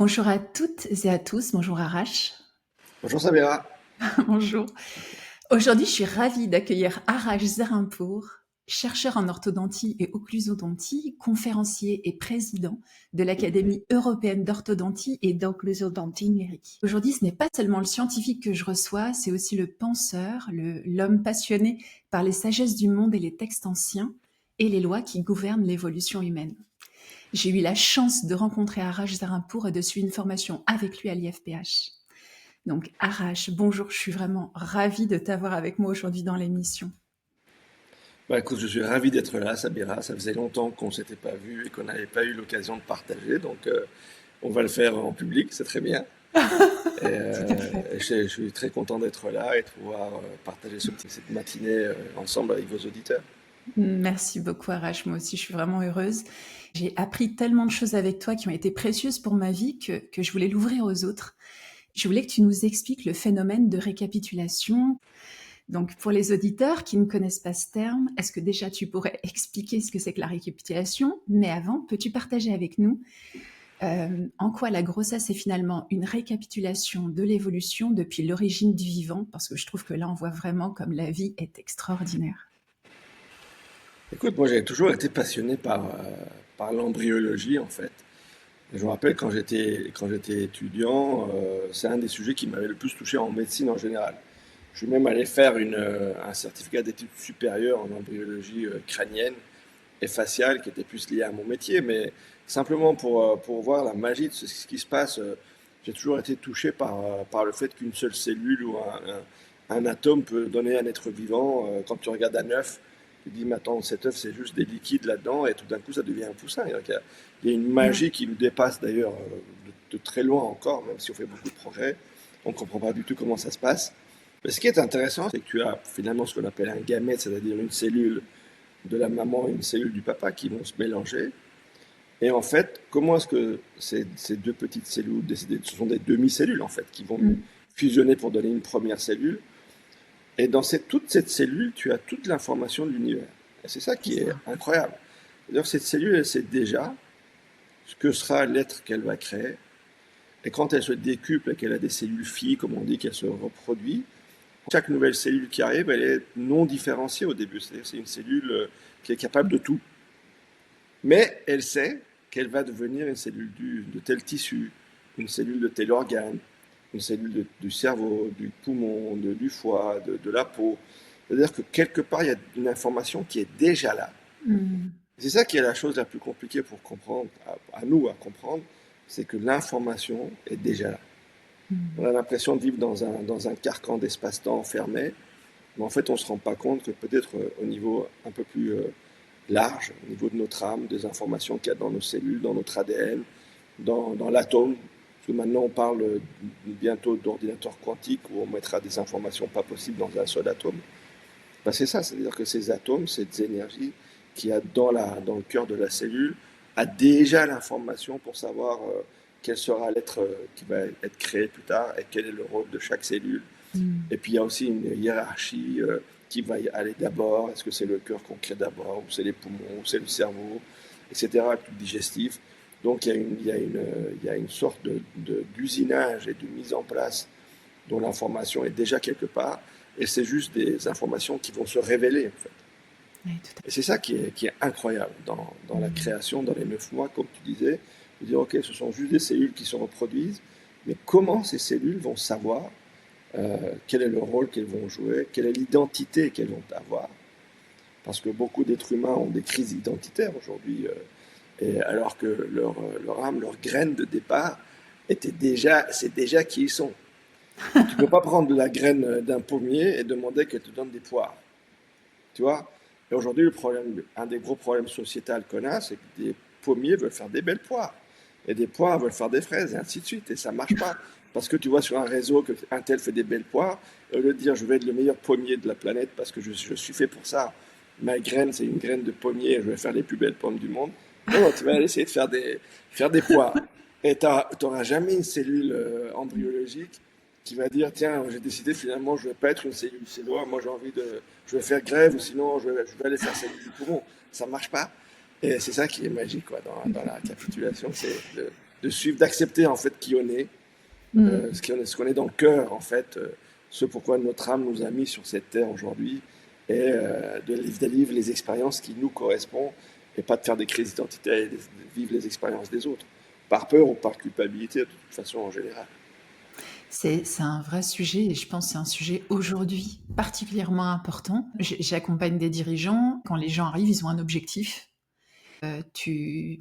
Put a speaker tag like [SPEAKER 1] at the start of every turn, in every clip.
[SPEAKER 1] Bonjour à toutes et à tous, bonjour Arash.
[SPEAKER 2] Bonjour Samira.
[SPEAKER 1] Bonjour. Aujourd'hui, je suis ravie d'accueillir Arash Zahranpour, chercheur en orthodontie et occlusodontie, conférencier et président de l'Académie européenne d'orthodontie et d'occlusodontie numérique. Aujourd'hui, ce n'est pas seulement le scientifique que je reçois, c'est aussi le penseur, l'homme passionné par les sagesses du monde et les textes anciens et les lois qui gouvernent l'évolution humaine. J'ai eu la chance de rencontrer Arash Zahranpour et de suivre une formation avec lui à l'IFPH. Donc, Arash, bonjour, je suis vraiment ravie de t'avoir avec moi aujourd'hui dans l'émission.
[SPEAKER 2] Écoute, je suis ravi d'être là, Samira. Ça faisait longtemps qu'on ne s'était pas vu et qu'on n'avait pas eu l'occasion de partager. Donc, on va le faire en public, c'est très bien.
[SPEAKER 1] Tout à fait.
[SPEAKER 2] Je suis très content d'être là et de pouvoir partager cette matinée ensemble avec vos auditeurs.
[SPEAKER 1] Merci beaucoup, Arash. Moi aussi, je suis vraiment heureuse. J'ai appris tellement de choses avec toi qui ont été précieuses pour ma vie que je voulais l'ouvrir aux autres. Je voulais que tu nous expliques le phénomène de récapitulation. Donc, pour les auditeurs qui ne connaissent pas ce terme, est-ce que déjà tu pourrais expliquer ce que c'est que la récapitulation? Mais avant, peux-tu partager avec nous en quoi la grossesse est finalement une récapitulation de l'évolution depuis l'origine du vivant? Parce que je trouve que là, on voit vraiment comme la vie est extraordinaire.
[SPEAKER 2] Écoute, moi j'ai toujours été passionné par l'embryologie en fait. Je me rappelle quand j'étais étudiant, c'est un des sujets qui m'avait le plus touché en médecine en général. Je suis même allé faire un certificat d'études supérieures en embryologie crânienne et faciale qui était plus lié à mon métier, mais simplement pour voir la magie de ce qui se passe, j'ai toujours été touché par le fait qu'une seule cellule ou un atome peut donner un être vivant. Quand tu regardes un œuf, tu te dis, mais attends, cet œuf, c'est juste des liquides là-dedans, et tout d'un coup, ça devient un poussin. Donc, il y a une
[SPEAKER 1] Ouais.
[SPEAKER 2] magie qui nous dépasse d'ailleurs de très loin encore, même si on fait beaucoup de progrès. On ne comprend pas du tout comment ça se passe. Mais ce qui est intéressant, c'est que tu as finalement ce qu'on appelle un gamète, c'est-à-dire une cellule de la maman et une cellule du papa qui vont se mélanger. Et en fait, comment est-ce que ces deux petites cellules, ce sont des demi-cellules en fait, qui vont
[SPEAKER 1] Mm.
[SPEAKER 2] fusionner pour donner une première cellule. Et dans toute cette cellule, tu as toute l'information de l'univers. Et c'est ça
[SPEAKER 1] C'est
[SPEAKER 2] qui est
[SPEAKER 1] ça.
[SPEAKER 2] incroyable. C'est-à-dire cette cellule, elle sait déjà ce que sera l'être qu'elle va créer. Et quand elle se décuple et qu'elle a des cellules filles, comme on dit, qu'elle se reproduit, chaque nouvelle cellule qui arrive, elle est non différenciée au début. C'est-à-dire c'est une cellule qui est capable de tout. Mais elle sait qu'elle va devenir une cellule de tel tissu, une cellule de tel organe, une cellule du cerveau, du poumon, du foie, de la peau. C'est-à-dire que quelque part, il y a une information qui est déjà là.
[SPEAKER 1] Mm.
[SPEAKER 2] C'est ça qui est la chose la plus compliquée pour comprendre, à nous à comprendre, c'est que l'information est déjà là. On
[SPEAKER 1] Mm.
[SPEAKER 2] a l'impression de vivre dans un carcan d'espace-temps fermé, mais en fait, on ne se rend pas compte que peut-être au niveau un peu plus large, au niveau de notre âme, des informations qu'il y a dans nos cellules, dans notre ADN, dans l'atome. Parce que maintenant, on parle bientôt d'ordinateur quantique où on mettra des informations pas possibles dans un seul atome. Ben, c'est ça, c'est-à-dire que ces atomes, cette énergie qu'il y a dans le cœur de la cellule, a déjà l'information pour savoir quel sera l'être qui va être créé plus tard et quel est le rôle de chaque cellule.
[SPEAKER 1] Mm.
[SPEAKER 2] Et puis il y a aussi une hiérarchie qui va y aller d'abord. Est-ce que c'est le cœur qu'on crée d'abord, ou c'est les poumons, ou c'est le cerveau, etc., tout digestif. Donc il y a une sorte d'usinage et de mise en place dont l'information est déjà quelque part, et c'est juste des informations qui vont se révéler en fait.
[SPEAKER 1] Oui, tout
[SPEAKER 2] Et c'est ça qui est incroyable
[SPEAKER 1] à
[SPEAKER 2] dans
[SPEAKER 1] fait.
[SPEAKER 2] la
[SPEAKER 1] Mm.
[SPEAKER 2] création, dans les 9 mois, comme tu disais, de dire ok, ce sont juste des cellules qui se reproduisent, mais comment ces cellules vont savoir quel est le rôle qu'elles vont jouer, quelle est l'identité qu'elles vont avoir. Parce que beaucoup d'êtres humains ont des crises identitaires aujourd'hui, et alors que leur âme, leur graine de départ, c'est déjà qui ils sont. Tu ne peux pas prendre la graine d'un pommier et demander qu'elle te donne des poires. Tu vois. Et aujourd'hui, un des gros problèmes sociétals qu'on a, c'est que des pommiers veulent faire des belles poires. Et des poires veulent faire des fraises, et ainsi de suite. Et ça ne marche pas. Parce que tu vois sur un réseau qu'un tel fait des belles poires, au lieu de dire je vais être le meilleur pommier de la planète parce que je suis fait pour ça, ma graine c'est une graine de pommier, je vais faire les plus belles pommes du monde. Non, non, tu vas aller essayer de faire des poires. Et tu n'auras jamais une cellule embryologique qui va dire tiens, j'ai décidé finalement je ne vais pas être une cellule cellulaire, moi j'ai envie de. Je vais faire grève ou sinon je vais aller faire cellule du poumon. Ça ne marche pas. Et c'est ça qui est magique quoi, dans la capitulation, c'est de suivre, d'accepter en fait qui on est,
[SPEAKER 1] Mm.
[SPEAKER 2] ce qu'on est dans le cœur en fait, ce pourquoi notre âme nous a mis sur cette terre aujourd'hui, et de vivre les expériences qui nous correspondent, et pas de faire des crises d'identité et de vivre les expériences des autres, par peur ou par culpabilité de toute façon en général.
[SPEAKER 1] C'est un vrai sujet et je pense que c'est un sujet aujourd'hui particulièrement important. J'accompagne des dirigeants. Quand les gens arrivent, ils ont un objectif. Tu,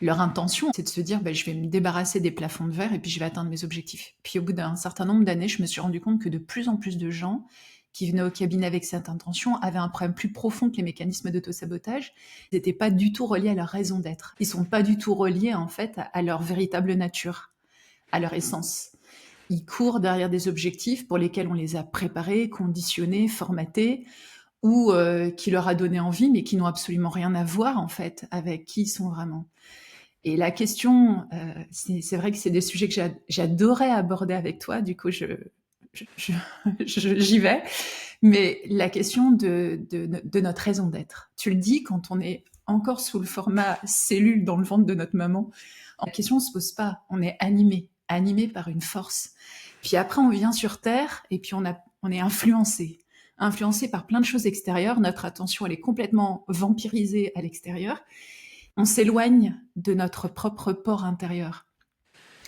[SPEAKER 1] leur intention, c'est de se dire, bah, je vais me débarrasser des plafonds de verre et puis je vais atteindre mes objectifs. Puis au bout d'un certain nombre d'années, je me suis rendu compte que de plus en plus de gens qui venaient au cabinet avec cette intention avaient un problème plus profond que les mécanismes d'autosabotage. Ils n'étaient pas du tout reliés à leur raison d'être. Ils sont pas du tout reliés en fait à leur véritable nature, à leur essence. Ils courent derrière des objectifs pour lesquels on les a préparés, conditionnés, formatés, ou qui leur a donné envie, mais qui n'ont absolument rien à voir en fait avec qui ils sont vraiment. Et la question, c'est vrai que c'est des sujets que j'adorais aborder avec toi, du coup j'y vais, mais la question de notre raison d'être. Tu le dis, quand on est encore sous le format cellule dans le ventre de notre maman, la question ne se pose pas, on est animé par une force. Puis après, on vient sur Terre et puis on est influencé par plein de choses extérieures. Notre attention, elle est complètement vampirisée à l'extérieur. On s'éloigne de notre propre port intérieur.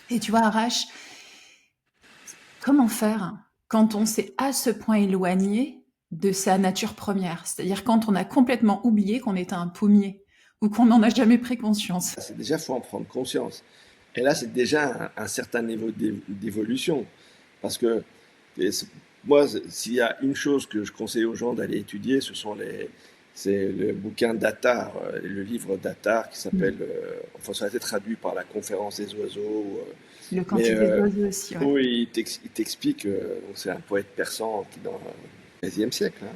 [SPEAKER 1] Et tu vois, Arash, comment faire quand on s'est à ce point éloigné de sa nature première? C'est-à-dire quand on a complètement oublié qu'on était un pommier ou qu'on n'en a jamais pris conscience.
[SPEAKER 2] C'est déjà, faut en prendre conscience. Et là, c'est déjà un certain niveau d'évolution. Parce que moi, s'il y a une chose que je conseille aux gens d'aller étudier, c'est le bouquin d'Attar, le livre d'Attar qui s'appelle, enfin ça a été traduit par la Conférence des oiseaux,
[SPEAKER 1] Le
[SPEAKER 2] mais
[SPEAKER 1] cantique des oiseaux aussi, ouais.
[SPEAKER 2] où il t'explique, c'est un poète persan qui dans le XIIIe siècle, hein,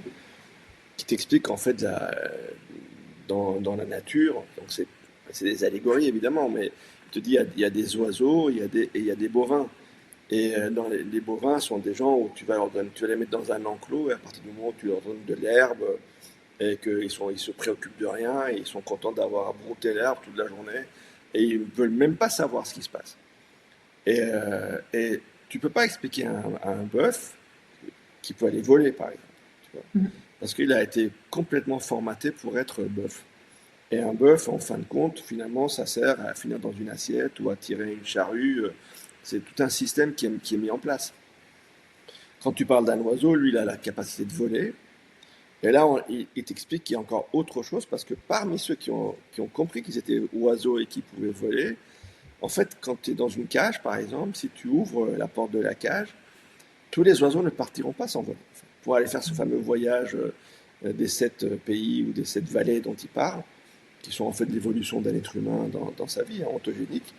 [SPEAKER 2] qui t'explique qu'en fait dans la nature, donc c'est des allégories évidemment, mais il te dit il y a des oiseaux, il y a des bovins. Et les bovins sont des gens où tu vas les mettre dans un enclos, et à partir du moment où tu leur donnes de l'herbe et ils se préoccupent de rien, et ils sont contents d'avoir brouté l'herbe toute la journée, et ils ne veulent même pas savoir ce qui se passe. Et tu peux pas expliquer à un bœuf qui peut aller voler, par exemple, tu vois,
[SPEAKER 1] Mm.
[SPEAKER 2] parce qu'il a été complètement formaté pour être bœuf. Et un bœuf, en fin de compte, finalement, ça sert à finir dans une assiette ou à tirer une charrue. C'est tout un système qui est mis en place. Quand tu parles d'un oiseau, lui, il a la capacité de voler. Et là, il t'explique qu'il y a encore autre chose, parce que parmi ceux qui ont compris qu'ils étaient oiseaux et qui pouvaient voler, en fait, quand tu es dans une cage, par exemple, si tu ouvres la porte de la cage, tous les oiseaux ne partiront pas sans voler. En fait, pour aller faire ce fameux voyage des 7 pays ou des 7 vallées dont il parle, qui sont en fait l'évolution d'un être humain dans sa vie, hein, ontogénique.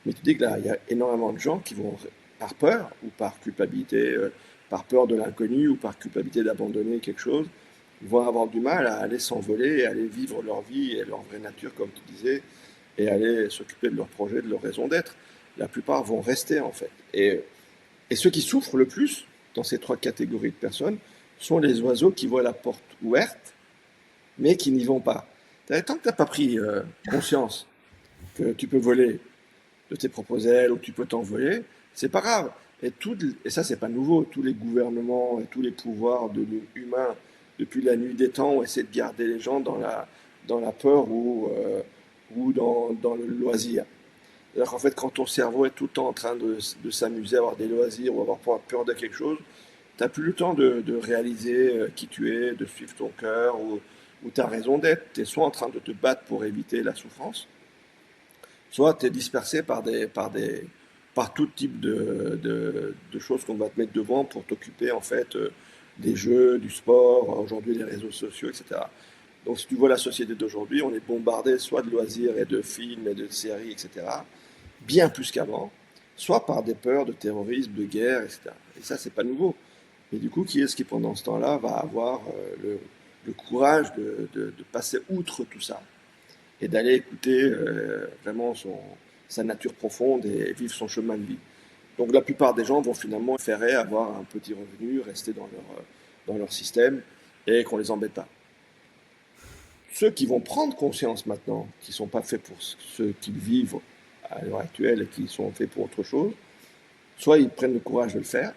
[SPEAKER 2] Mais tu dis que là, il y a énormément de gens qui vont, par peur ou par culpabilité, par peur de l'inconnu ou par culpabilité d'abandonner quelque chose, vont avoir du mal à aller s'envoler et aller vivre leur vie et leur vraie nature, comme tu disais, et aller s'occuper de leur projet, de leur raison d'être. La plupart vont rester, en fait. Et ceux qui souffrent le plus dans ces 3 catégories de personnes sont les oiseaux qui voient la porte ouverte, mais qui n'y vont pas. Tant que tu n'as pas pris conscience que tu peux voler de tes propres ailes ou tu peux t'envoler, c'est pas grave. Et ça, c'est pas nouveau. Tous les gouvernements et tous les pouvoirs de humains, depuis la nuit des temps, ont essayé de garder les gens dans la peur ou dans le loisir. C'est-à-dire qu'en fait, quand ton cerveau est tout le temps en train de s'amuser, avoir des loisirs ou avoir peur de quelque chose, tu n'as plus le temps de réaliser qui tu es, de suivre ton cœur ou ta raison d'être. Tu es soit en train de te battre pour éviter la souffrance, soit tu es dispersé par tout type de choses qu'on va te mettre devant pour t'occuper en fait des jeux, du sport, aujourd'hui les réseaux sociaux, etc. Donc si tu vois la société d'aujourd'hui, on est bombardé soit de loisirs et de films et de séries, etc., bien plus qu'avant, soit par des peurs de terrorisme, de guerre, etc. Et ça, c'est pas nouveau. Mais du coup, qui est-ce qui pendant ce temps-là va avoir le courage de passer outre tout ça et d'aller écouter vraiment sa nature profonde et vivre son chemin de vie. Donc la plupart des gens vont finalement préférer avoir un petit revenu, rester dans leur système et qu'on les embête pas. ceux qui vont prendre conscience maintenant, qui ne sont pas faits pour ce qu'ils vivent à l'heure actuelle et qui sont faits pour autre chose, soit ils prennent le courage de le faire,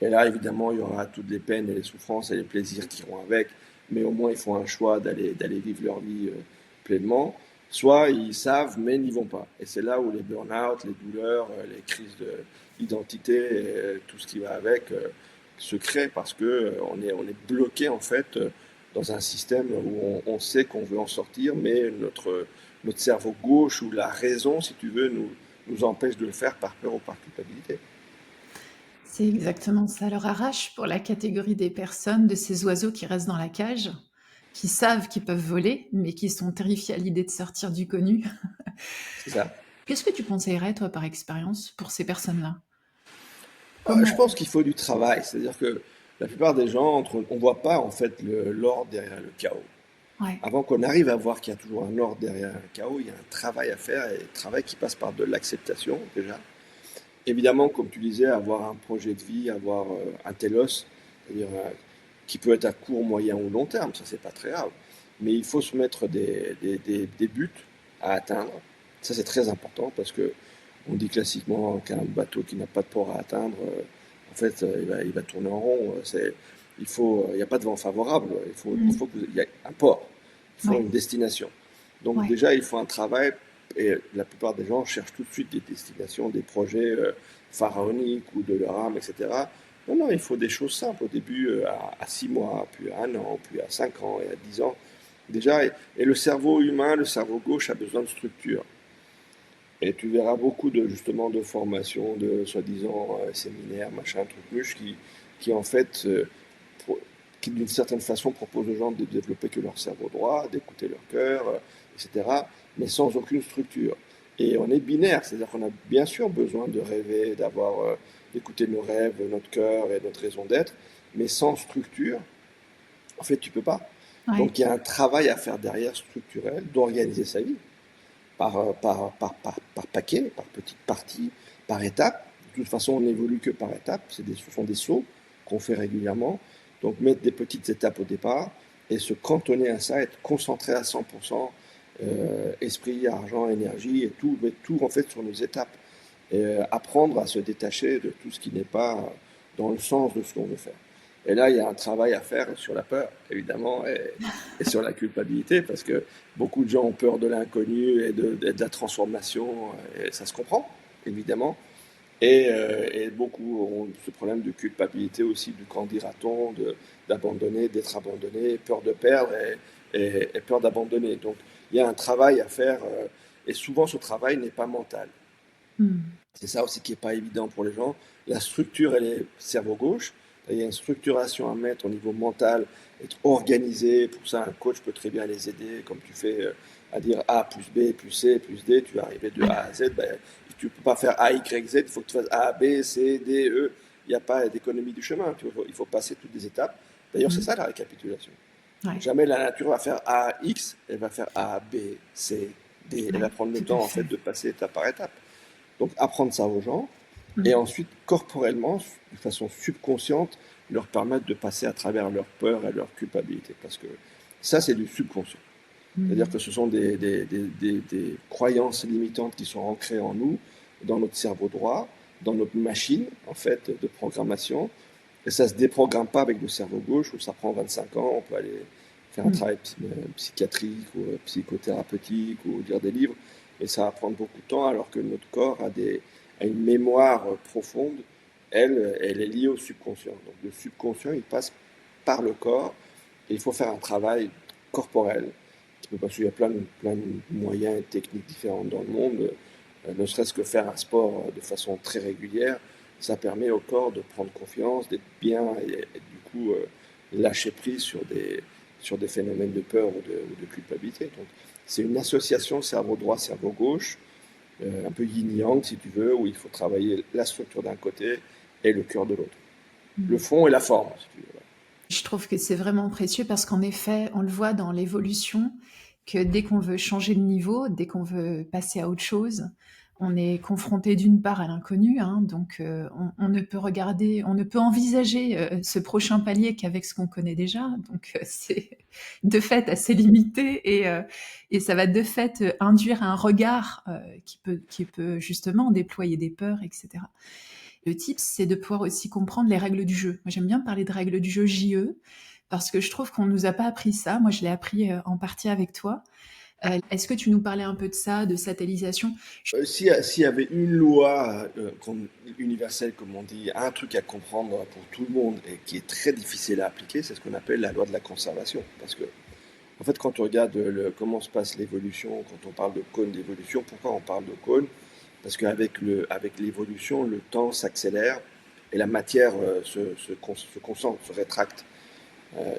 [SPEAKER 2] et là évidemment il y aura toutes les peines et les souffrances et les plaisirs qui iront avec, mais au moins ils font un choix d'aller vivre leur vie pleinement, soit ils savent mais n'y vont pas. Et c'est là où les burn-out, les douleurs, les crises d'identité, tout ce qui va avec, se créent parce que on est bloqué en fait dans un système où on sait qu'on veut en sortir, mais notre cerveau gauche ou la raison, si tu veux, nous empêche de le faire par peur ou par culpabilité.
[SPEAKER 1] C'est exactement ça. Alors arrache pour la catégorie des personnes, de ces oiseaux qui restent dans la cage, qui savent qu'ils peuvent voler, mais qui sont terrifiés à l'idée de sortir du connu.
[SPEAKER 2] C'est ça.
[SPEAKER 1] Qu'est-ce que tu conseillerais, toi, par expérience, pour ces personnes-là?
[SPEAKER 2] Je
[SPEAKER 1] Comment?
[SPEAKER 2] pense qu'il faut du travail, c'est-à-dire que la plupart des gens, on ne voit pas en fait l'ordre derrière le chaos.
[SPEAKER 1] Ouais.
[SPEAKER 2] Avant qu'on arrive à voir qu'il y a toujours un ordre derrière un chaos, il y a un travail à faire, et un travail qui passe par de l'acceptation déjà. Évidemment, comme tu disais, avoir un projet de vie, avoir un telos, c'est-à-dire qui peut être à court, moyen ou long terme, ça c'est pas très grave. Mais il faut se mettre des buts à atteindre. Ça c'est très important parce que on dit classiquement qu'un bateau qui n'a pas de port à atteindre, en fait, il va tourner en rond. Il n'y a pas de vent favorable. Il faut qu'il y ait un port. Il faut
[SPEAKER 1] Ouais.
[SPEAKER 2] une destination. Donc
[SPEAKER 1] Ouais.
[SPEAKER 2] déjà, il faut un travail. Et la plupart des gens cherchent tout de suite des destinations, des projets pharaoniques ou de leur âme, etc. Non, non, il faut des choses simples au début, à 6 mois, puis à 1 an, puis à 5 ans et à 10 ans. Déjà, et le cerveau humain, le cerveau gauche a besoin de structure. Et tu verras beaucoup justement de formations, de soi-disant séminaires, machin, truc muche, qui en fait, qui d'une certaine façon proposent aux gens de développer que leur cerveau droit, d'écouter leur cœur, etc., mais sans aucune structure. Et on est binaire, c'est-à-dire qu'on a bien sûr besoin de rêver, d'écouter nos rêves, notre cœur et notre raison d'être, mais sans structure, en fait, tu peux pas.
[SPEAKER 1] Ouais.
[SPEAKER 2] Donc il y a un travail à faire derrière structurel, d'organiser sa vie par paquet, par petites parties, par étapes. De toute façon, on n'évolue que par étapes. Ce sont des sauts qu'on fait régulièrement. Donc, mettre des petites étapes au départ et se cantonner à ça, être concentré à 100%, esprit, argent, énergie, et tout, mettre tout en fait sur nos étapes. Et apprendre à se détacher de tout ce qui n'est pas dans le sens de ce qu'on veut faire. Et là, il y a un travail à faire sur la peur, évidemment, et sur la culpabilité, parce que beaucoup de gens ont peur de l'inconnu et de la transformation, et ça se comprend, évidemment. Et beaucoup ont ce problème de culpabilité aussi, du quand dira-t-on, d'abandonner, d'être abandonné, peur de perdre et peur d'abandonner. Donc il y a un travail à faire, et souvent ce travail n'est pas mental.
[SPEAKER 1] Hmm.
[SPEAKER 2] C'est ça aussi qui n'est pas évident pour les gens. La structure, elle est cerveau gauche. Il y a une structuration à mettre au niveau mental, être organisé. Pour ça, un coach peut très bien les aider, comme tu fais, à dire A plus B plus C plus D. Tu vas arriver de A à Z. Ben, tu ne peux pas faire A, Y, Z. Il faut que tu fasses A, B, C, D, E. Il n'y a pas d'économie du chemin. Il faut passer toutes les étapes. D'ailleurs, c'est
[SPEAKER 1] Hmm.
[SPEAKER 2] ça la récapitulation.
[SPEAKER 1] Ouais.
[SPEAKER 2] Jamais la nature va faire A, X. Elle va faire A, B, C, D. Elle va
[SPEAKER 1] Ouais.
[SPEAKER 2] prendre le
[SPEAKER 1] Tout à
[SPEAKER 2] temps, en fait,
[SPEAKER 1] fait.
[SPEAKER 2] de passer étape par étape. Donc apprendre ça aux gens et
[SPEAKER 1] Hmm.
[SPEAKER 2] ensuite corporellement, de façon subconsciente, leur permettre de passer à travers leur peur et leur culpabilité. Parce que ça, c'est du subconscient. C'est-à-dire que
[SPEAKER 1] Hmm.
[SPEAKER 2] ce sont des croyances limitantes qui sont ancrées en nous, dans notre cerveau droit, dans notre machine, en fait, de programmation. Et ça ne se déprogramme pas avec le cerveau gauche, où ça prend 25 ans, on peut aller faire un
[SPEAKER 1] Hmm.
[SPEAKER 2] travail psychiatrique ou psychothérapeutique ou lire des livres, et ça va prendre beaucoup de temps, alors que notre corps a une mémoire profonde, elle est liée au subconscient. Donc le subconscient, il passe par le corps, et il faut faire un travail corporel, parce qu'il y a plein de moyens et techniques différents dans le monde, ne serait-ce que faire un sport de façon très régulière, ça permet au corps de prendre confiance, d'être bien et du coup lâcher prise sur des phénomènes de peur ou de culpabilité. Donc c'est une association cerveau droit, cerveau gauche, un peu yin-yang si tu veux, où il faut travailler la structure d'un côté et le cœur de l'autre. Le
[SPEAKER 1] Hmm.
[SPEAKER 2] fond et la forme, si tu veux.
[SPEAKER 1] Je trouve que c'est vraiment précieux parce qu'en effet, on le voit dans l'évolution, que dès qu'on veut changer de niveau, dès qu'on veut passer à autre chose, on est confronté d'une part à l'inconnu, hein, donc on ne peut regarder, on ne peut envisager ce prochain palier qu'avec ce qu'on connaît déjà, donc c'est de fait assez limité et ça va de fait induire un regard qui peut justement déployer des peurs, etc. Le tip, c'est de pouvoir aussi comprendre les règles du jeu. Moi, j'aime bien parler de règles du jeu JE parce que je trouve qu'on nous a pas appris ça. Moi, je l'ai appris en partie avec toi. Est-ce que tu nous parlais un peu de ça, de satellisation?
[SPEAKER 2] S'il y avait une loi universelle, comme on dit, un truc à comprendre pour tout le monde et qui est très difficile à appliquer, c'est ce qu'on appelle la loi de la conservation. Parce que, en fait, quand on regarde comment se passe l'évolution, quand on parle de cône d'évolution, pourquoi on parle de cône? Parce avec l'évolution, le temps s'accélère et la matière se concentre, se rétracte.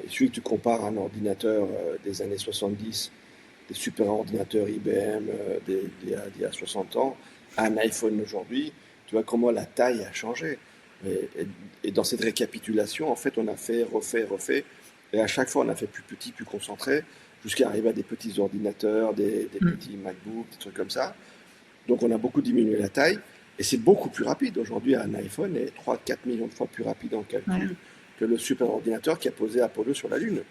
[SPEAKER 2] Il suffit que tu compares un ordinateur des années 70, des super ordinateurs IBM d'il y a 60 ans, à un iPhone aujourd'hui, tu vois comment la taille a changé. Et dans cette récapitulation, en fait, on a fait, refait, refait, et à chaque fois, on a fait plus petit, plus concentré, jusqu'à arriver à des petits ordinateurs, des
[SPEAKER 1] Mm.
[SPEAKER 2] petits MacBooks, des trucs comme ça. Donc, on a beaucoup diminué la taille, et c'est beaucoup plus rapide. Aujourd'hui, un iPhone est 3-4 millions de fois plus rapide en
[SPEAKER 1] Ouais.
[SPEAKER 2] calcul que le super ordinateur qui a posé Apollo sur la Lune.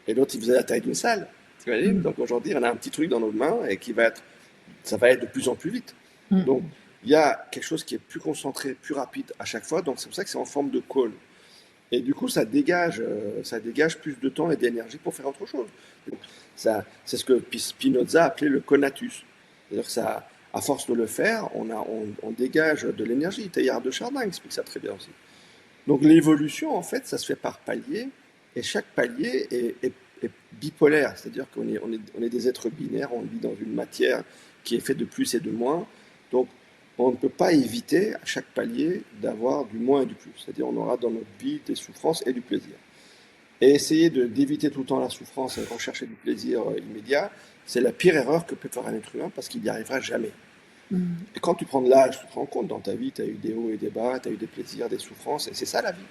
[SPEAKER 2] Et l'autre, il faisait la taille d'une salle. Tu imagines?
[SPEAKER 1] Mm.
[SPEAKER 2] Donc aujourd'hui, on a un petit truc dans nos mains et ça va être de plus en plus vite. Donc
[SPEAKER 1] Mm.
[SPEAKER 2] il y a quelque chose qui est plus concentré, plus rapide à chaque fois. Donc c'est pour ça que c'est en forme de cône. Et du coup, ça dégage plus de temps et d'énergie pour faire autre chose. Donc, c'est ce que Spinoza appelait le conatus. C'est-à-dire que ça, à force de le faire, on dégage de l'énergie. Teilhard de Chardin explique ça très bien aussi. Donc l'évolution, en fait, ça se fait par paliers, et chaque palier est bipolaire, c'est-à-dire on est des êtres binaires, on vit dans une matière qui est faite de plus et de moins. Donc on ne peut pas éviter à chaque palier d'avoir du moins et du plus. C'est-à-dire on aura dans notre vie des souffrances et du plaisir. Et essayer d'éviter tout le temps la souffrance et rechercher du plaisir immédiat, c'est la pire erreur que peut faire un être humain parce qu'il n'y arrivera jamais.
[SPEAKER 1] Mm.
[SPEAKER 2] Et quand tu prends de l'âge, tu te rends compte dans ta vie, tu as eu des hauts et des bas, tu as eu des plaisirs, des souffrances, et c'est ça la vie.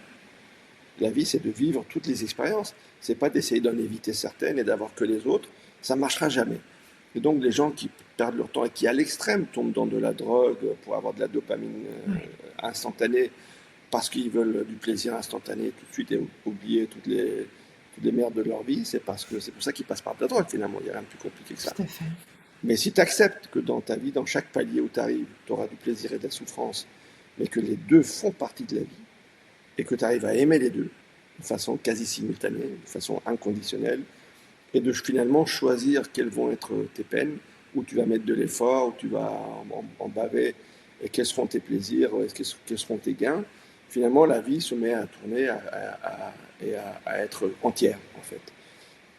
[SPEAKER 2] La vie, c'est de vivre toutes les expériences. C'est pas d'essayer d'en éviter certaines et d'avoir que les autres. Ça marchera jamais. Et donc, les gens qui perdent leur temps et qui, à l'extrême, tombent dans de la drogue pour avoir de la dopamine
[SPEAKER 1] Ouais.
[SPEAKER 2] instantanée, parce qu'ils veulent du plaisir instantané tout de suite et oublier toutes les merdes de leur vie, c'est parce que c'est pour ça qu'ils passent par de la drogue, finalement. Il n'y a rien de plus compliqué que ça.
[SPEAKER 1] Tout à fait.
[SPEAKER 2] Mais si tu acceptes que dans ta vie, dans chaque palier où tu arrives, tu auras du plaisir et de la souffrance, mais que les deux font partie de la vie, et que tu arrives à aimer les deux de façon quasi simultanée, de façon inconditionnelle, et de finalement choisir quelles vont être tes peines, où tu vas mettre de l'effort, où tu vas en baver, et quels seront tes plaisirs, quels seront tes gains, finalement la vie se met à tourner et à être entière en fait.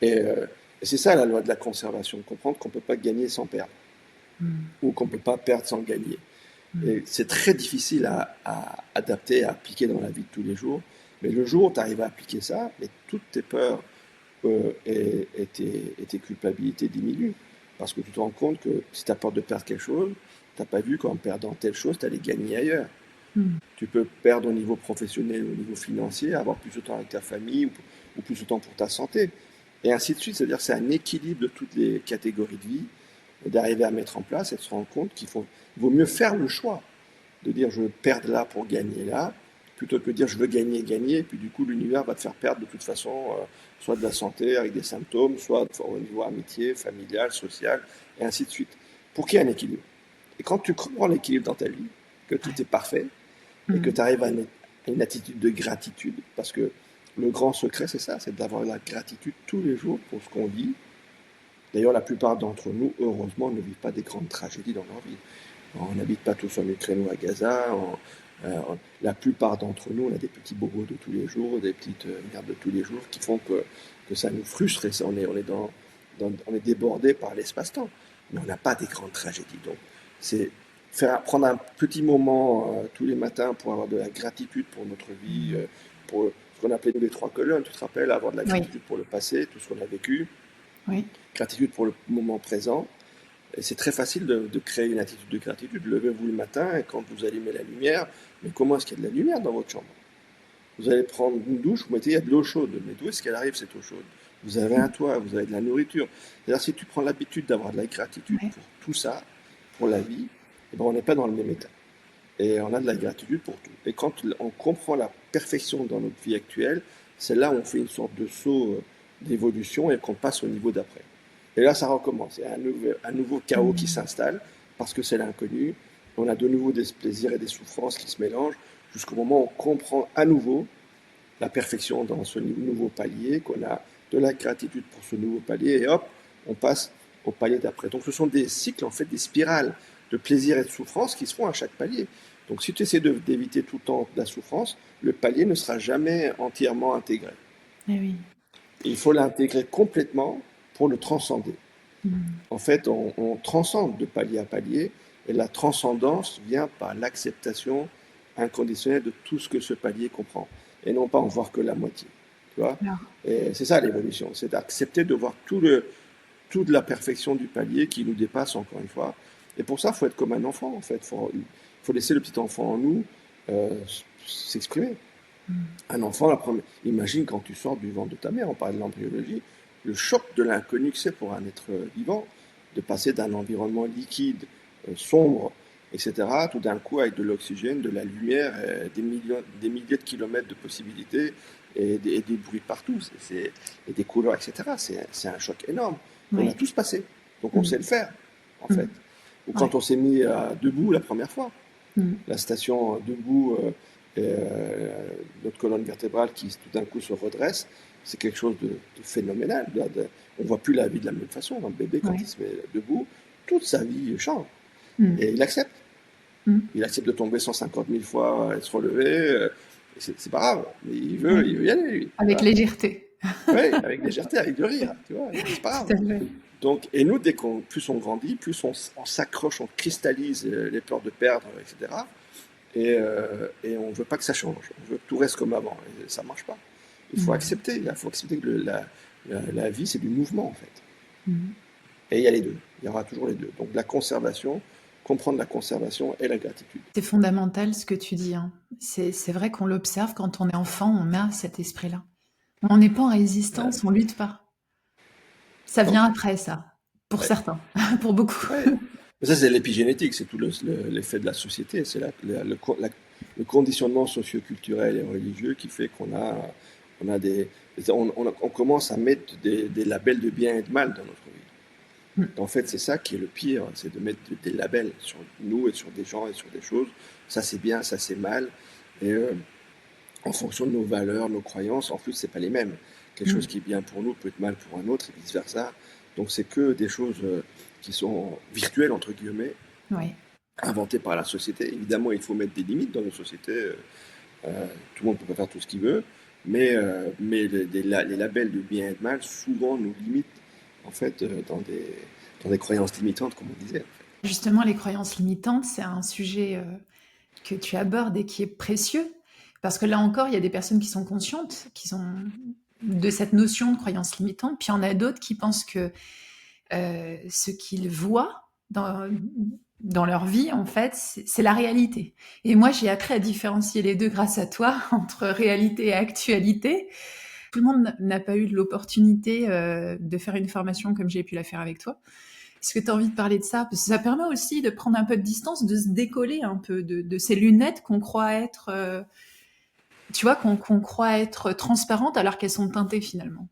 [SPEAKER 2] Et c'est ça la loi de la conservation, de comprendre qu'on ne peut pas gagner sans perdre,
[SPEAKER 1] Mm.
[SPEAKER 2] ou qu'on ne peut pas perdre sans gagner.
[SPEAKER 1] Mm.
[SPEAKER 2] Et c'est très difficile à adapter, à appliquer dans la vie de tous les jours. Mais le jour où tu arrives à appliquer ça, mais toutes tes peurs et tes culpabilités diminuent. Parce que tu te rends compte que si tu as peur de perdre quelque chose, tu n'as pas vu qu'en perdant telle chose, tu allais gagner ailleurs.
[SPEAKER 1] Mm.
[SPEAKER 2] Tu peux perdre au niveau professionnel, au niveau financier, avoir plus de temps avec ta famille ou plus de temps pour ta santé. Et ainsi de suite. C'est-à-dire que c'est un équilibre de toutes les catégories de vie d'arriver à mettre en place et de se rendre compte il vaut mieux faire le choix de dire je veux perdre là pour gagner là, plutôt que de dire je veux gagner, gagner, et puis du coup l'univers va te faire perdre de toute façon, soit de la santé avec des symptômes, soit au niveau amitié, familial, social, et ainsi de suite. Pour qu'il y ait un équilibre. Et quand tu comprends l'équilibre dans ta vie, que tout
[SPEAKER 1] Ouais.
[SPEAKER 2] est parfait, et que
[SPEAKER 1] Mm.
[SPEAKER 2] tu arrives à une attitude de gratitude, parce que le grand secret c'est ça, c'est d'avoir la gratitude tous les jours pour ce qu'on vit. D'ailleurs, la plupart d'entre nous, heureusement, ne vivent pas des grandes tragédies dans leur vie. On n'habite pas tous en Ukraine ou à Gaza. La plupart d'entre nous, on a des petits bobos de tous les jours, des petites merdes de tous les jours qui font que ça nous frustre et on est débordé par l'espace-temps. Mais on n'a pas des grandes tragédies. Donc, c'est prendre un petit moment tous les matins pour avoir de la gratitude pour notre vie,
[SPEAKER 1] Mm.
[SPEAKER 2] pour ce qu'on appelait nous les trois colonnes, tu te rappelles, avoir de la
[SPEAKER 1] Oui.
[SPEAKER 2] gratitude pour le passé, tout ce qu'on a vécu,
[SPEAKER 1] Oui.
[SPEAKER 2] gratitude pour le moment présent. Et c'est très facile de créer une attitude de gratitude. Levez-vous le matin et quand vous allumez la lumière, mais comment est-ce qu'il y a de la lumière dans votre chambre? Vous allez prendre une douche, vous mettez, il y a de l'eau chaude. Mais d'où est-ce qu'elle arrive cette eau chaude? Vous avez un toit, vous avez de la nourriture. C'est-à-dire si tu prends l'habitude d'avoir de la gratitude
[SPEAKER 1] Ouais.
[SPEAKER 2] pour tout ça, pour la vie, eh ben, on n'est pas dans le même état. Et on a de la gratitude pour tout. Et quand on comprend la perfection dans notre vie actuelle, c'est là où on fait une sorte de saut d'évolution et qu'on passe au niveau d'après. Et là, ça recommence. Il y a un nouveau chaos qui s'installe parce que c'est l'inconnu. On a de nouveau des plaisirs et des souffrances qui se mélangent jusqu'au moment où on comprend à nouveau la perfection dans ce nouveau palier, qu'on a de la gratitude pour ce nouveau palier et hop, on passe au palier d'après. Donc ce sont des cycles, en fait, des spirales de plaisir et de souffrance qui se font à chaque palier. Donc si tu essaies d'éviter tout le temps la souffrance, le palier ne sera jamais entièrement intégré.
[SPEAKER 1] Eh oui.
[SPEAKER 2] Et il faut l'intégrer complètement pour le transcender. En fait, on transcende de palier à palier, et la transcendance vient par l'acceptation inconditionnelle de tout ce que ce palier comprend, et non pas en voir que la moitié. Tu vois?
[SPEAKER 1] Alors,
[SPEAKER 2] Et c'est ça l'évolution, c'est d'accepter de voir toute la perfection du palier qui nous dépasse encore une fois. Et pour ça, il faut être comme un enfant, en fait. Il faut laisser le petit enfant en nous s'exprimer. Un enfant, imagine quand tu sors du ventre de ta mère, on parle de l'embryologie, le choc de l'inconnu que c'est pour un être vivant, de passer d'un environnement liquide, sombre, etc., tout d'un coup avec de l'oxygène, de la lumière, des milliers de kilomètres de possibilités et des bruits partout, et des couleurs, etc. C'est un choc énorme. On a
[SPEAKER 1] oui.
[SPEAKER 2] tous passé, donc on sait le faire, en fait. Ou
[SPEAKER 1] Ouais.
[SPEAKER 2] quand on s'est mis debout la première fois,
[SPEAKER 1] Mm.
[SPEAKER 2] la station debout, notre colonne vertébrale qui tout d'un coup se redresse, c'est quelque chose de phénoménal. On ne voit plus la vie de la même façon. Un bébé, quand il
[SPEAKER 1] Ouais.
[SPEAKER 2] se met debout, toute sa vie change.
[SPEAKER 1] Mm.
[SPEAKER 2] Et il accepte.
[SPEAKER 1] Mm.
[SPEAKER 2] Il accepte de tomber 150 000 fois et de se relever. C'est pas grave, mais il
[SPEAKER 1] Ouais.
[SPEAKER 2] veut y aller, lui.
[SPEAKER 1] Avec légèreté.
[SPEAKER 2] Oui, avec légèreté, avec de rire. Tu vois, c'est pas grave.
[SPEAKER 1] Tout à fait.
[SPEAKER 2] Donc, et nous, plus on grandit, plus on s'accroche, on cristallise les peurs de perdre, etc. Et on ne veut pas que ça change. On veut que tout reste comme avant. Et ça ne marche pas. Il faut accepter. Il faut accepter que la vie, c'est du mouvement, en fait. Et il y a les deux. Il y aura toujours les deux. Donc la conservation, comprendre la conservation et la gratitude.
[SPEAKER 1] C'est fondamental ce que tu dis, hein. C'est vrai qu'on l'observe quand on est enfant, on a cet esprit-là. On n'est pas en résistance, on lutte pas. Ça
[SPEAKER 2] Non.
[SPEAKER 1] vient après, ça, pour
[SPEAKER 2] Ouais.
[SPEAKER 1] certains, pour beaucoup.
[SPEAKER 2] Ouais. Mais ça, c'est l'épigénétique, c'est tout l'effet de la société. C'est le conditionnement socio-culturel et religieux qui fait on commence à mettre des labels de bien et de mal dans notre vie. En fait, c'est ça qui est le pire, c'est de mettre des labels sur nous et sur des gens et sur des choses. Ça, c'est bien, ça, c'est mal. Et en fonction de nos valeurs, nos croyances, en plus, c'est pas les mêmes. Quelque chose qui est bien pour nous peut être mal pour un autre et vice-versa. Donc, c'est que des choses qui sont virtuelles, entre guillemets,
[SPEAKER 1] Oui.
[SPEAKER 2] inventées par la société. Évidemment, il faut mettre des limites dans nos sociétés. Tout le monde peut pas faire tout ce qu'il veut. Mais les labels de bien et de mal, souvent, nous limitent, en fait, dans des croyances limitantes, comme on disait. En fait.
[SPEAKER 1] Justement, les croyances limitantes, c'est un sujet que tu abordes et qui est précieux. Parce que là encore, il y a des personnes qui sont conscientes, qui sont de cette notion de croyance limitante, puis il y en a d'autres qui pensent que ce qu'ils voient dans leur vie, en fait, c'est la réalité. Et moi, j'ai appris à différencier les deux grâce à toi, entre réalité et actualité. Tout le monde n'a pas eu l'opportunité de faire une formation comme j'ai pu la faire avec toi. Est-ce que tu as envie de parler de ça? Parce que ça permet aussi de prendre un peu de distance, de se décoller un peu de ces lunettes qu'on croit être, tu vois, qu'on croit être transparentes alors qu'elles sont teintées finalement.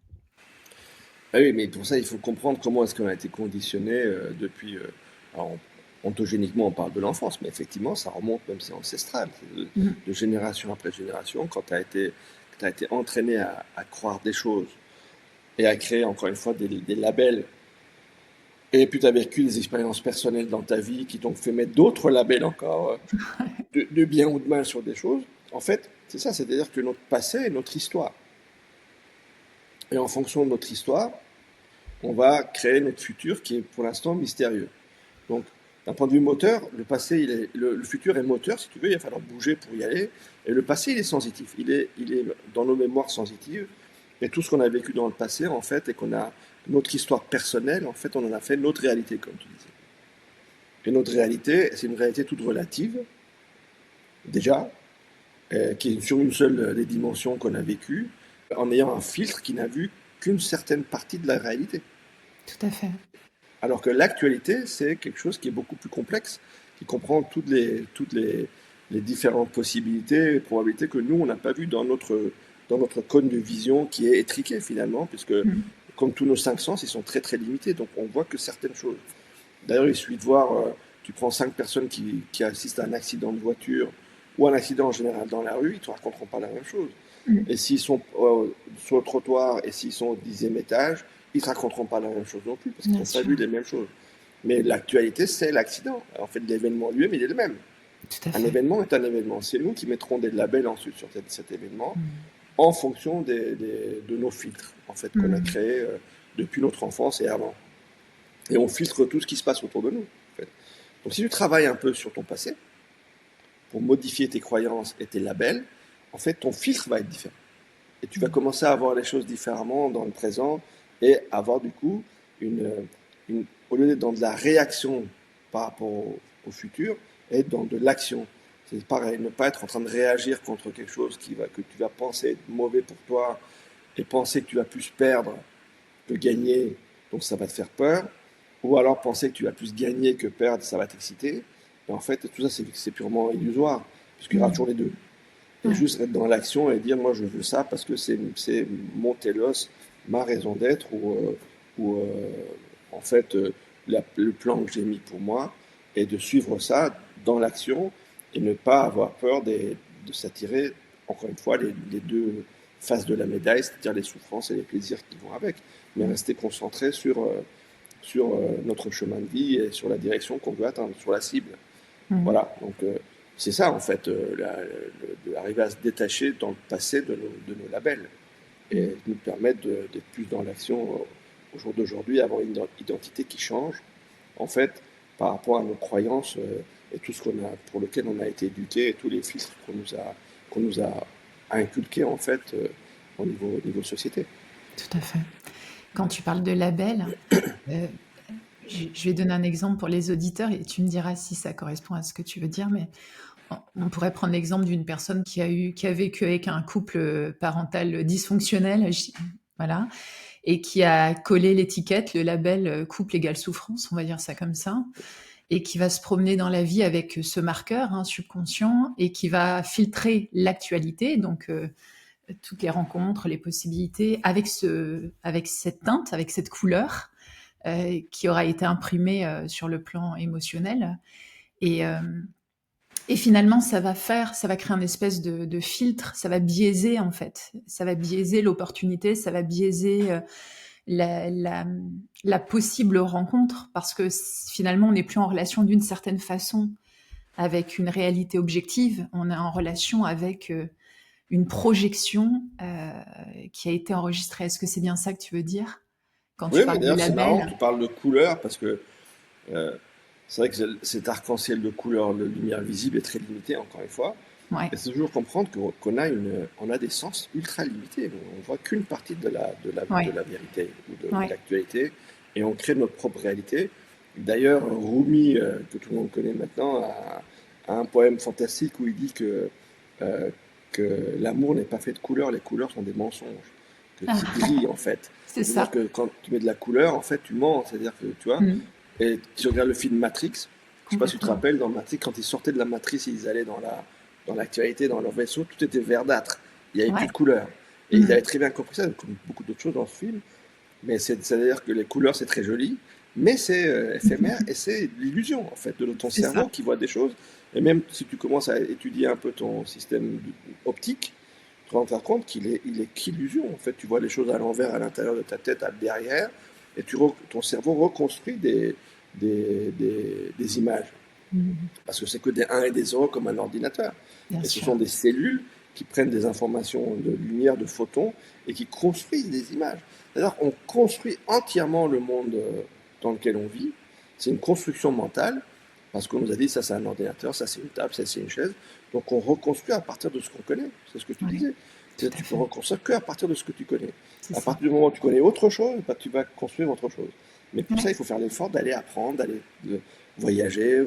[SPEAKER 2] Ah oui, mais pour ça, il faut comprendre comment est-ce qu'on a été conditionné depuis. Alors, ontogéniquement, on parle de l'enfance, mais effectivement, ça remonte même, c'est ancestral. C'est de génération après génération, quand t'as été entraîné à croire des choses et à créer, encore une fois, des labels. Et puis, tu as vécu des expériences personnelles dans ta vie qui t'ont fait mettre d'autres labels encore, de bien ou de mal sur des choses. En fait, c'est ça, c'est-à-dire que notre passé est notre histoire. Et en fonction de notre histoire, on va créer notre futur qui est pour l'instant mystérieux. Donc, d'un point de vue moteur, le futur est moteur, si tu veux, il va falloir bouger pour y aller. Et le passé, il est sensitif. Il est dans nos mémoires sensitives. Et tout ce qu'on a vécu dans le passé, en fait, et qu'on a notre histoire personnelle, en fait, on en a fait notre réalité, comme tu disais. Et notre réalité, c'est une réalité toute relative, déjà, qui est sur une seule des dimensions qu'on a vécues, en ayant un filtre qui n'a vu qu'une certaine partie de la réalité.
[SPEAKER 1] Tout à fait.
[SPEAKER 2] Alors que l'actualité, c'est quelque chose qui est beaucoup plus complexe, qui comprend les différentes possibilités et probabilités que nous, on n'a pas vues dans notre cône de vision qui est étriqué finalement, puisque
[SPEAKER 1] Mm.
[SPEAKER 2] comme tous nos cinq sens, ils sont très très limités, donc on voit que certaines choses. D'ailleurs, il suffit de voir, tu prends cinq personnes qui assistent à un accident de voiture ou un accident en général dans la rue, ils ne te raconteront pas la même chose.
[SPEAKER 1] Mm.
[SPEAKER 2] Et s'ils sont sur le trottoir et s'ils sont au 10e étage, ils ne te raconteront pas la même chose non plus, parce qu'ils
[SPEAKER 1] Bien
[SPEAKER 2] n'ont pas
[SPEAKER 1] sûr,
[SPEAKER 2] vu les mêmes choses. Mais l'actualité, c'est l'accident. En fait, l'événement lui-même, il est le même.
[SPEAKER 1] tout à
[SPEAKER 2] Un
[SPEAKER 1] fait.
[SPEAKER 2] événement est un événement. C'est nous qui mettrons des labels ensuite sur cet événement
[SPEAKER 1] Mm.
[SPEAKER 2] en fonction de nos filtres, en fait, qu'on a
[SPEAKER 1] Mm.
[SPEAKER 2] créés depuis notre enfance et avant. Et on filtre tout ce qui se passe autour de nous. En fait. Donc si tu travailles un peu sur ton passé, pour modifier tes croyances et tes labels, en fait, ton filtre va être différent. Et tu vas commencer à voir les choses différemment dans le présent et avoir du coup, une, au lieu d'être dans de la réaction par rapport au futur, être dans de l'action. C'est pareil, ne pas être en train de réagir contre quelque chose que tu vas penser être mauvais pour toi et penser que tu vas plus perdre que gagner, donc ça va te faire peur, ou alors penser que tu vas plus gagner que perdre, ça va t'exciter. Et en fait, tout ça, c'est purement illusoire, puisqu'il y aura toujours
[SPEAKER 1] Mm.
[SPEAKER 2] les deux. Et
[SPEAKER 1] Ouais.
[SPEAKER 2] juste être dans l'action et dire, moi, je veux ça parce que c'est mon télos, ma raison d'être, en fait, le plan que j'ai mis pour moi, et de suivre ça dans l'action et ne pas avoir peur de s'attirer, encore une fois, les deux faces de la médaille, c'est-à-dire les souffrances et les plaisirs qui vont avec, mais
[SPEAKER 1] Mm.
[SPEAKER 2] rester concentré sur notre chemin de vie et sur la direction qu'on veut atteindre, sur la cible.
[SPEAKER 1] Mm.
[SPEAKER 2] Voilà, donc c'est ça en fait, d'arriver à se détacher dans le passé de nos labels
[SPEAKER 1] Mm.
[SPEAKER 2] et nous permettre d'être plus dans l'action au jour d'aujourd'hui, avoir une identité qui change en fait par rapport à nos croyances et tout ce pour lequel on a été éduqué et tous les filtres qu'on nous a inculqués en fait au niveau société.
[SPEAKER 1] Tout à fait. Quand tu parles de label, euh, je vais donner un exemple pour les auditeurs et tu me diras si ça correspond à ce que tu veux dire, mais on pourrait prendre l'exemple d'une personne qui a vécu avec un couple parental dysfonctionnel, voilà, et qui a collé l'étiquette, le label couple égale souffrance, on va dire ça comme ça, et qui va se promener dans la vie avec ce marqueur subconscient et qui va filtrer l'actualité, donc toutes les rencontres, les possibilités, avec cette teinte, avec cette couleur qui aura été imprimée sur le plan émotionnel. Et, euh, et finalement, ça va créer un espèce de filtre, ça va biaiser en fait, ça va biaiser l'opportunité, ça va biaiser la, la, la possible rencontre, parce que finalement, on n'est plus en relation d'une certaine façon avec une réalité objective, on est en relation avec une projection qui a été enregistrée. Est-ce que c'est bien ça que tu veux dire quand
[SPEAKER 2] Oui,
[SPEAKER 1] tu
[SPEAKER 2] mais
[SPEAKER 1] parles de
[SPEAKER 2] d'ailleurs c'est marrant que
[SPEAKER 1] label?
[SPEAKER 2] tu parles de couleur parce que euh, c'est vrai que cet arc-en-ciel de couleurs, de lumière visible est très limité encore une fois.
[SPEAKER 1] Ouais,
[SPEAKER 2] Et c'est toujours comprendre on a des sens ultra limités. On ne voit qu'une partie de
[SPEAKER 1] ouais,
[SPEAKER 2] la vérité ou de
[SPEAKER 1] ouais.
[SPEAKER 2] l'actualité et on crée notre propre réalité. D'ailleurs, Rumi, que tout le monde connaît maintenant, a un poème fantastique où il dit euh, que l'amour n'est pas fait de couleurs, les couleurs sont des mensonges, que c'est
[SPEAKER 1] Ah,
[SPEAKER 2] gris en fait.
[SPEAKER 1] c'est
[SPEAKER 2] C'est-à-dire
[SPEAKER 1] ça.
[SPEAKER 2] que quand tu mets de la couleur, en fait, tu mens. C'est-à-dire que, tu vois,
[SPEAKER 1] Mm,
[SPEAKER 2] et tu regardes le film Matrix, je sais pas si tu te
[SPEAKER 1] complètement.
[SPEAKER 2] rappelles, dans Matrix, quand ils sortaient de la matrice, ils allaient dans l'actualité, dans leur vaisseau, tout était verdâtre. Il n'y avait plus
[SPEAKER 1] Ouais.
[SPEAKER 2] de couleurs. Et ils
[SPEAKER 1] Mm,
[SPEAKER 2] avaient très bien compris ça, comme beaucoup d'autres choses dans ce film. Mais c'est-à-dire que les couleurs, c'est très joli, mais c'est éphémère et c'est l'illusion, en fait, de ton
[SPEAKER 1] c'est
[SPEAKER 2] cerveau
[SPEAKER 1] ça.
[SPEAKER 2] qui voit des choses. Et même si tu commences à étudier un peu ton système optique, tu vas te rendre compte il est qu'illusion. En fait, tu vois les choses à l'envers, à l'intérieur de ta tête, à derrière, et ton cerveau reconstruit des images.
[SPEAKER 1] Mm,
[SPEAKER 2] Parce que c'est que des 1 et des 0 comme un ordinateur.
[SPEAKER 1] bien
[SPEAKER 2] Et ce
[SPEAKER 1] sûr.
[SPEAKER 2] sont des cellules qui prennent des informations de lumière, de photons, et qui construisent des images. C'est-à-dire qu'on construit entièrement le monde dans lequel on vit. C'est une construction mentale, parce qu'on nous a dit ça c'est un ordinateur, ça c'est une table, ça c'est une chaise. Donc on reconstruit à partir de ce qu'on connaît. C'est ce que tu
[SPEAKER 1] Oui,
[SPEAKER 2] disais.
[SPEAKER 1] tout
[SPEAKER 2] C'est-à-dire
[SPEAKER 1] à
[SPEAKER 2] tu peux
[SPEAKER 1] fait.
[SPEAKER 2] reconstruire qu'à partir de ce que tu connais.
[SPEAKER 1] C'est
[SPEAKER 2] À
[SPEAKER 1] ça.
[SPEAKER 2] partir du moment où tu connais autre chose, bah, tu vas construire autre chose. Mais pour ça,
[SPEAKER 1] Ouais.
[SPEAKER 2] il faut faire l'effort d'aller apprendre, de voyager,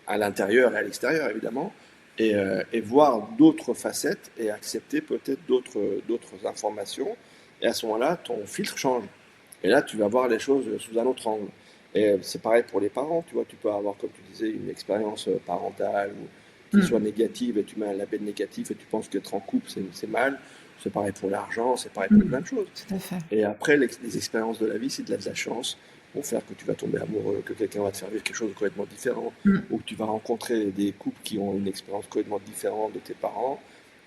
[SPEAKER 2] à l'intérieur et à l'extérieur évidemment, et voir d'autres facettes et accepter peut-être d'autres informations. Et à ce moment-là, ton filtre change. Et là, tu vas voir les choses sous un autre angle. Et c'est pareil pour les parents, tu vois, tu peux avoir, comme tu disais, une expérience parentale ou qui soit
[SPEAKER 1] Mm.
[SPEAKER 2] négative et tu mets un label négatif et tu penses qu'être en couple, c'est mal. C'est pareil pour l'argent, c'est pareil pour plein
[SPEAKER 1] Mm.
[SPEAKER 2] de choses.
[SPEAKER 1] Tout à fait.
[SPEAKER 2] Et après, les expériences de la vie, c'est de la chance, vont faire que tu vas tomber amoureux, que quelqu'un va te faire vivre quelque chose de complètement différent,
[SPEAKER 1] Mm.
[SPEAKER 2] ou que tu vas rencontrer des couples qui ont une expérience complètement différente de tes parents,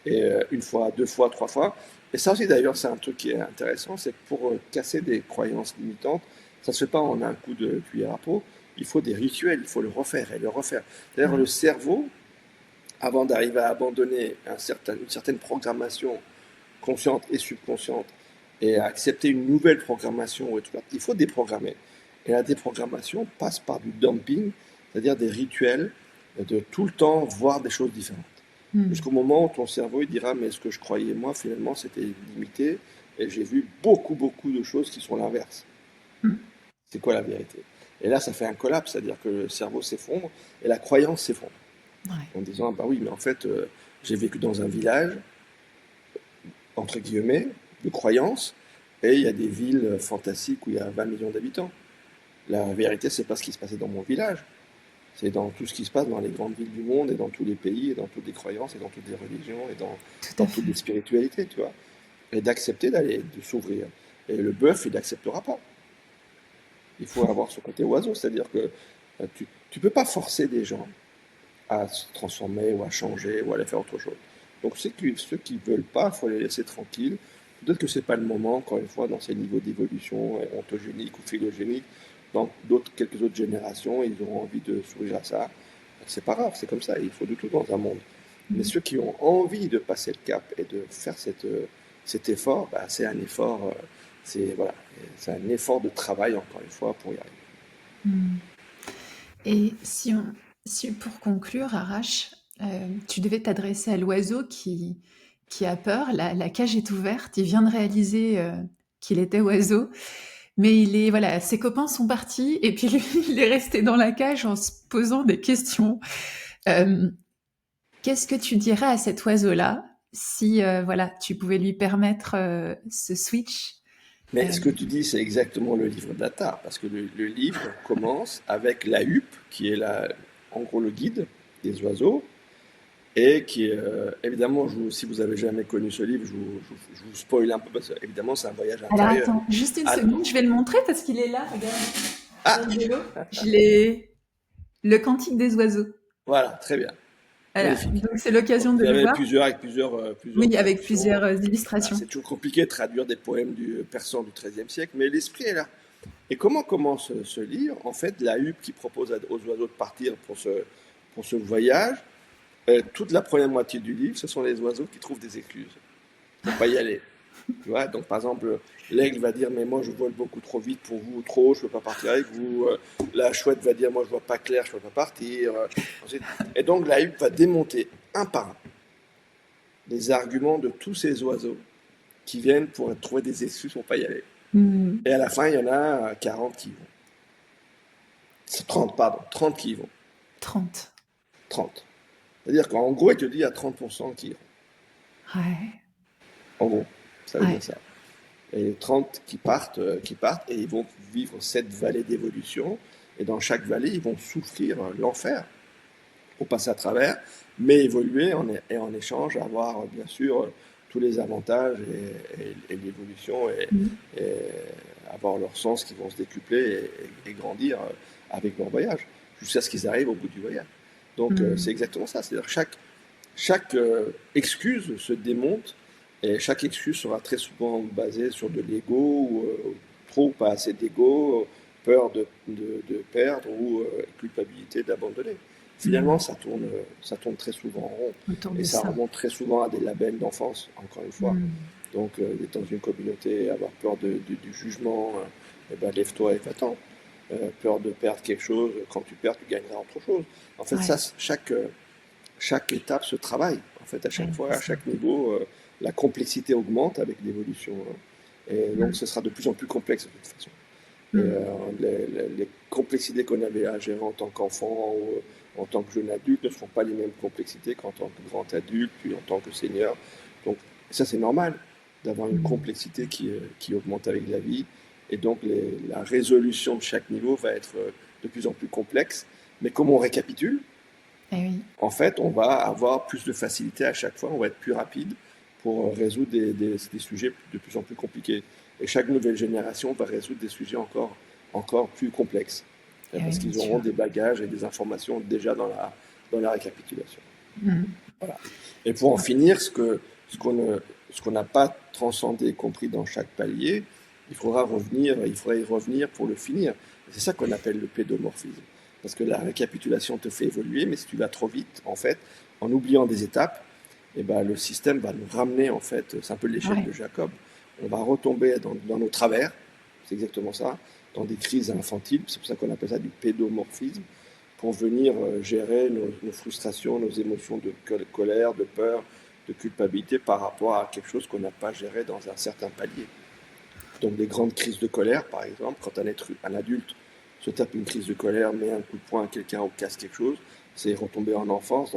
[SPEAKER 2] et une fois, deux fois, trois fois. Et ça aussi, d'ailleurs, c'est un truc qui est intéressant, c'est que pour casser des croyances limitantes, ça se fait pas en un coup de cuillère à peau, il faut des rituels, il faut le refaire et le refaire. D'ailleurs, le
[SPEAKER 1] Ouais.
[SPEAKER 2] cerveau, avant d'arriver à abandonner une certaine programmation consciente et subconsciente et à accepter une nouvelle programmation, il faut déprogrammer. Et la déprogrammation passe par du dumping, c'est-à-dire des rituels de tout le temps voir des choses différentes.
[SPEAKER 1] Mm.
[SPEAKER 2] Jusqu'au moment où ton cerveau il dira mais ce que je croyais moi finalement c'était limité et j'ai vu beaucoup beaucoup de choses qui sont l'inverse.
[SPEAKER 1] Mm.
[SPEAKER 2] C'est quoi la vérité? Et là ça fait un collapse, c'est-à-dire que le cerveau s'effondre et la croyance s'effondre
[SPEAKER 1] Ouais.
[SPEAKER 2] en disant bah oui mais en fait j'ai vécu dans un village entre guillemets, de croyances, et il y a des villes fantastiques où il y a 20 millions d'habitants. La vérité, c'est pas ce qui se passait dans mon village, c'est dans tout ce qui se passe dans les grandes villes du monde et dans tous les pays et dans toutes les croyances et dans toutes les religions et
[SPEAKER 1] Tout
[SPEAKER 2] dans
[SPEAKER 1] à
[SPEAKER 2] toutes
[SPEAKER 1] fait.
[SPEAKER 2] les spiritualités, tu vois. Et d'accepter d'aller, de s'ouvrir. Et le bœuf, il n'acceptera pas. Il faut avoir ce côté oiseau, c'est-à-dire que tu peux pas forcer des gens à se transformer ou à changer ou à aller faire autre chose. Donc ceux qui veulent pas, il faut les laisser tranquilles. Peut-être que c'est pas le moment, encore une fois, dans ces niveaux d'évolution ontogénique ou phylogénique, dans quelques autres générations, ils auront envie de s'ouvrir à ça. C'est pas grave, c'est comme ça, il faut de tout dans un monde. Mais
[SPEAKER 1] Mm.
[SPEAKER 2] ceux qui ont envie de passer le cap et de faire cet effort, bah, c'est un effort, voilà, c'est un effort de travail, encore une fois, pour y arriver.
[SPEAKER 1] Mm. Et si pour conclure, Arash, tu devais t'adresser à l'oiseau qui a peur, la cage est ouverte, il vient de réaliser qu'il était oiseau, mais voilà, ses copains sont partis et puis lui, il est resté dans la cage en se posant des questions. Euh, Qu'est-ce que tu dirais à cet oiseau-là si voilà, tu pouvais lui permettre ce switch?
[SPEAKER 2] Mais
[SPEAKER 1] Euh,
[SPEAKER 2] ce que tu dis, c'est exactement le livre d'Attar, parce que le livre commence avec la huppe, qui est en gros le guide des oiseaux, et qui est, évidemment, si vous avez jamais connu ce livre, je vous spoil un peu, parce que évidemment, c'est un voyage
[SPEAKER 1] Alors
[SPEAKER 2] intérieur.
[SPEAKER 1] attends, juste une
[SPEAKER 2] Ah,
[SPEAKER 1] seconde, je vais le montrer parce qu'il est là, regarde,
[SPEAKER 2] ah,
[SPEAKER 1] sur le vélo. Je l'ai, le Cantique des oiseaux.
[SPEAKER 2] voilà, très bien,
[SPEAKER 1] Voilà,
[SPEAKER 2] magnifique.
[SPEAKER 1] donc c'est
[SPEAKER 2] Donc
[SPEAKER 1] l'occasion de
[SPEAKER 2] vous
[SPEAKER 1] le
[SPEAKER 2] avez
[SPEAKER 1] voir.
[SPEAKER 2] plusieurs avec plusieurs
[SPEAKER 1] Oui, avec
[SPEAKER 2] traductions.
[SPEAKER 1] plusieurs
[SPEAKER 2] Voilà,
[SPEAKER 1] illustrations.
[SPEAKER 2] c'est toujours compliqué de traduire des poèmes du persan du XIIIe siècle, mais l'esprit est là. Et comment commence ce livre? En fait, la huppe qui propose aux oiseaux de partir pour ce voyage, toute la première moitié du livre, ce sont les oiseaux qui trouvent des excuses pour pas y aller. Tu vois, donc par exemple, l'aigle va dire mais moi je vole beaucoup trop vite pour vous, trop, je peux pas partir avec vous. La chouette va dire moi je vois pas clair, je peux pas partir. Ensuite, et donc la huppe va démonter un par un les arguments de tous ces oiseaux qui viennent pour trouver des excuses pour pas y aller.
[SPEAKER 1] Hmm,
[SPEAKER 2] Et à la fin, il y en a 40 qui y vont. C'est 30, pardon, 30 qui y vont.
[SPEAKER 1] 30.
[SPEAKER 2] 30. C'est-à-dire qu'en gros, il te dit il y a 30% qui iront.
[SPEAKER 1] Ouais,
[SPEAKER 2] En gros, ça veut
[SPEAKER 1] ouais.
[SPEAKER 2] dire ça. Et les 30 qui partent, et ils vont vivre cette vallée d'évolution. Et dans chaque vallée, ils vont souffrir l'enfer pour passer à travers, mais évoluer et en échange avoir bien sûr tous les avantages et l'évolution
[SPEAKER 1] Hmm,
[SPEAKER 2] et avoir leur sens qui vont se décupler et grandir avec leur voyage, jusqu'à ce qu'ils arrivent au bout du voyage. Donc c'est
[SPEAKER 1] hmm,
[SPEAKER 2] exactement ça, c'est-à-dire chaque excuse se démonte et chaque excuse sera très souvent basée sur de l'ego, ou trop ou pas assez d'ego, peur de perdre ou culpabilité d'abandonner. Finalement,
[SPEAKER 1] hmm.
[SPEAKER 2] ça tourne très souvent en rond
[SPEAKER 1] Autour
[SPEAKER 2] et
[SPEAKER 1] de
[SPEAKER 2] ça
[SPEAKER 1] ça.
[SPEAKER 2] remonte très souvent à des labels d'enfance, encore une fois.
[SPEAKER 1] Hmm,
[SPEAKER 2] Donc, d'être dans une communauté, avoir peur du jugement, eh ben, lève-toi et va-t'en. Peur de perdre quelque chose, quand tu perds, tu gagneras autre chose. En fait, ça,
[SPEAKER 1] ouais,
[SPEAKER 2] chaque étape se travaille. En fait, à chaque
[SPEAKER 1] ouais,
[SPEAKER 2] fois,
[SPEAKER 1] c'est
[SPEAKER 2] à
[SPEAKER 1] ça.
[SPEAKER 2] chaque niveau, la complexité augmente avec l'évolution, hein. Et donc,
[SPEAKER 1] Hmm,
[SPEAKER 2] ce sera de plus en plus complexe de toute façon. Et
[SPEAKER 1] hmm,
[SPEAKER 2] les complexités qu'on avait à gérer en tant qu'enfant ou en tant que jeune adulte ne seront pas les mêmes complexités qu'en tant que grand adulte, puis en tant que senior. Donc, ça, c'est normal d'avoir une
[SPEAKER 1] hmm.
[SPEAKER 2] complexité qui augmente avec la vie. Et donc, la résolution de chaque niveau va être de plus en plus complexe. Mais comme on récapitule,
[SPEAKER 1] Eh oui.
[SPEAKER 2] en fait, on va avoir plus de facilité à chaque fois, on va être plus rapide pour résoudre des sujets de plus en plus compliqués. Et chaque nouvelle génération va résoudre des sujets encore plus complexes,
[SPEAKER 1] Eh oui,
[SPEAKER 2] parce
[SPEAKER 1] bien
[SPEAKER 2] qu'ils auront
[SPEAKER 1] sûr.
[SPEAKER 2] des bagages et des informations déjà dans la récapitulation.
[SPEAKER 1] Mhm.
[SPEAKER 2] Voilà. Et pour en finir, ce qu'on n'a pas transcendé, compris dans chaque palier, il faudra y revenir pour le finir. Et c'est ça qu'on appelle le pédomorphisme. Parce que la récapitulation te fait évoluer, mais si tu vas trop vite, en fait, en oubliant des étapes, eh ben, le système va nous ramener, en fait, c'est un peu l'échelle
[SPEAKER 1] Ouais.
[SPEAKER 2] de Jacob. On va retomber dans nos travers, c'est exactement ça, dans des crises infantiles, c'est pour ça qu'on appelle ça du pédomorphisme, pour venir gérer nos frustrations, nos émotions de colère, de peur, de culpabilité par rapport à quelque chose qu'on n'a pas géré dans un certain palier. Donc des grandes crises de colère, par exemple, quand un adulte se tape une crise de colère, met un coup de poing à quelqu'un ou casse quelque chose, c'est retomber en enfance